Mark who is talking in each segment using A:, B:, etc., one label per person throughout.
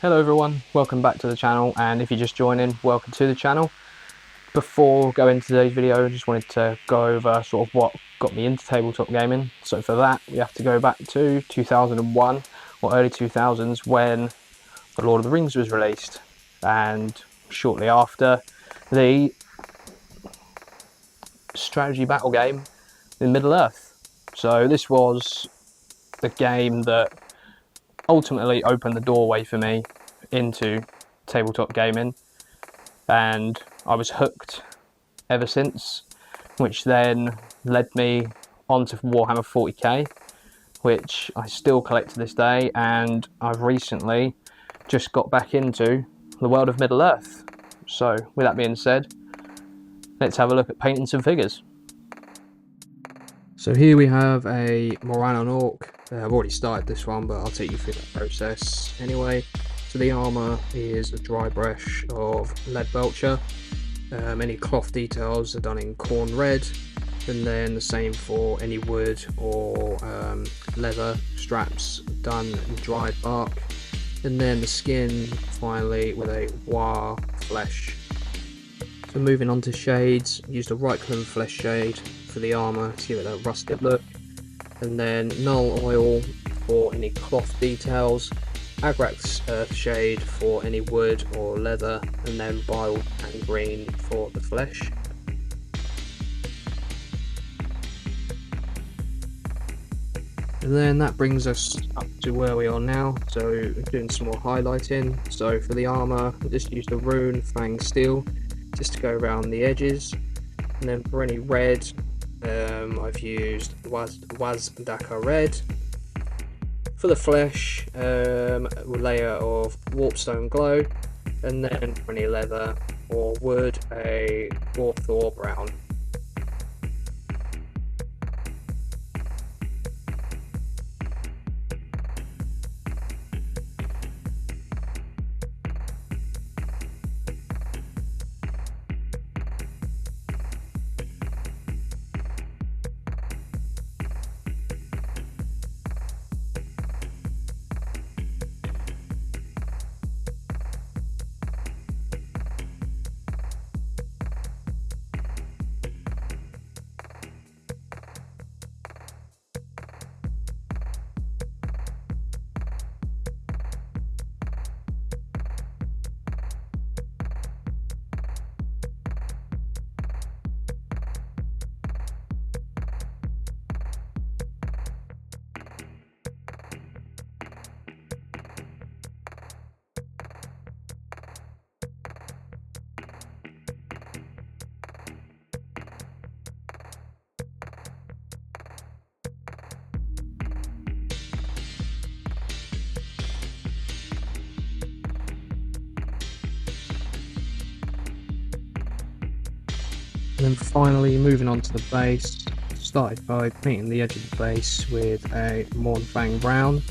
A: Hello everyone, welcome back to the channel, and if you're just joining, welcome to the channel. Before going into today's video, I just wanted to go over sort of what got me into tabletop gaming. So for that, we have to go back to 2001 or early 2000s when The Lord of the Rings was released, and shortly after, the strategy battle game in Middle-earth. So this was the game that ultimately opened the doorway for me into tabletop gaming, and I was hooked ever since, which then led me onto Warhammer 40k, which I still collect to this day, and I've recently just got back into the world of Middle-earth. So with that being said, let's have a look at painting some figures. So here we have a Moran Orc. I've already started this one, but I'll take you through that process anyway. So the armour is a dry brush of lead belcher. Any cloth details are done in corn red, and then the same for any wood or leather straps done in dried bark, and then the skin finally with a wire flesh. So moving on to shades, used a Reichland flesh shade for the armour to give it a rusted look, and then null oil for any cloth details, Agrax earth shade for any wood or leather, and then bile and green for the flesh. And then that brings us up to where we are now, so doing some more highlighting. So for the armour, I just used a rune Fang Steel just to go around the edges, and then for any red, I've used Wazdaka Red. For the flesh, a layer of Warpstone Glow, and then for any leather or wood, a Gorthor Brown. And then finally, moving on to the base, started by painting the edge of the base with a Mornfang Brown,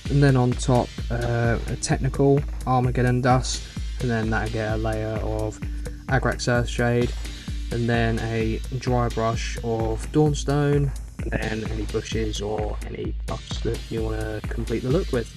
A: and then on top a technical Armageddon Dust, and then that'll get a layer of Agrax Earth Shade, and then a dry brush of Dawnstone, and then any bushes or any buffs that you want to complete the look with.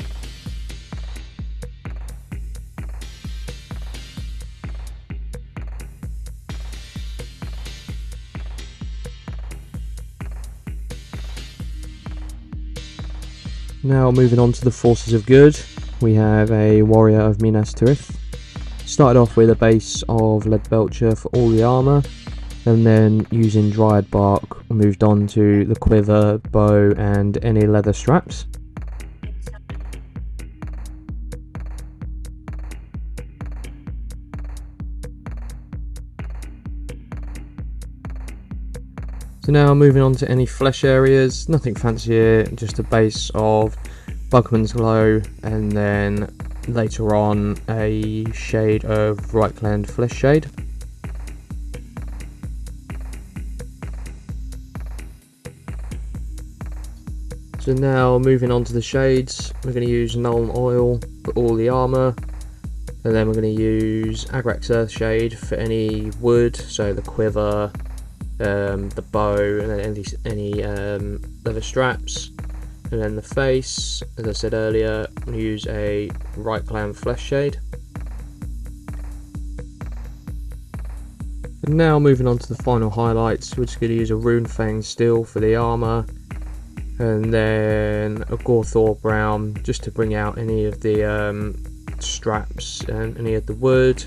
A: Now moving on to the Forces of Good, we have a Warrior of Minas Tirith. Started off with a base of lead belcher for all the armour, and then using dried bark moved on to the quiver, bow and any leather straps. So now moving on to any flesh areas, nothing fancy here, just a base of Bugman's Glow, and then later on a shade of Reichland Flesh Shade. So now moving on to the shades, we're going to use Nuln Oil for all the armour, and then we're going to use Agrax Earth Shade for any wood, so the quiver, the bow, and then any leather straps. And then the face, as I said earlier, I'm going to use a Right Clan Flesh Shade. And now moving on to the final highlights, we're just going to use a Rune Fang Steel for the armour, and then a Gorthor Brown just to bring out any of the straps and any of the wood.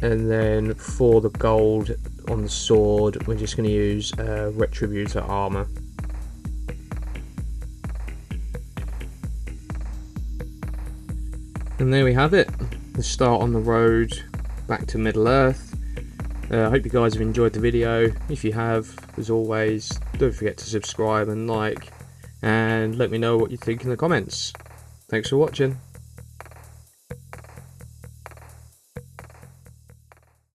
A: And then for the gold on the sword, we're just going to use Retributor Armour. And there we have it, the start on the road back to Middle Earth. I hope you guys have enjoyed the video. If you have, as always, don't forget to subscribe and like, and let me know what you think in the comments. Thanks for watching.